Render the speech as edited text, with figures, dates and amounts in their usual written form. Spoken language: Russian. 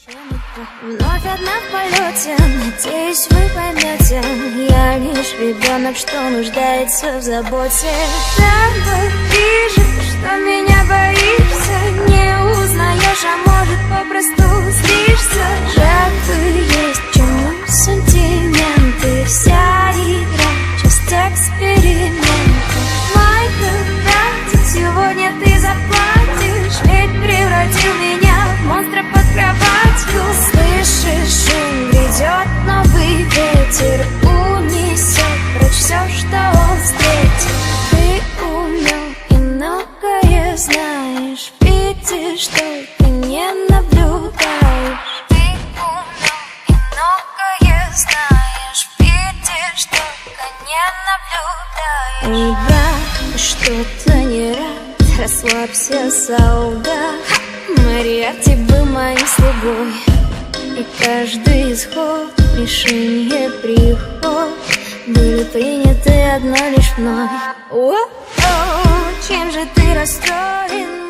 Вновь одна в полете, надеюсь, вы поймете. Я лишь ребенок, что нуждается в заботе. Так бы вижу, что меня боишься, не узнаешь, а может попросту злишься. Жертвы есть, чему сантименты. Вся игра, часть эксперимента. Майка, братик, сегодня ты заплатишь, ведь превратил меня в монстра под кроватью. Слышишь, шум грядет, новый ветер унесет прочь все, что он встретил. Ты умен и многое знаешь, видишь, только не наблюдаешь. Ты умен и многое знаешь, видишь, только не наблюдаешь. Эй, брат, что-то не рад, расслабься, солдат. Мариарти был моим слугой, и каждый исход, решение, приход были приняты одной лишь мной. Чем же ты расстроен?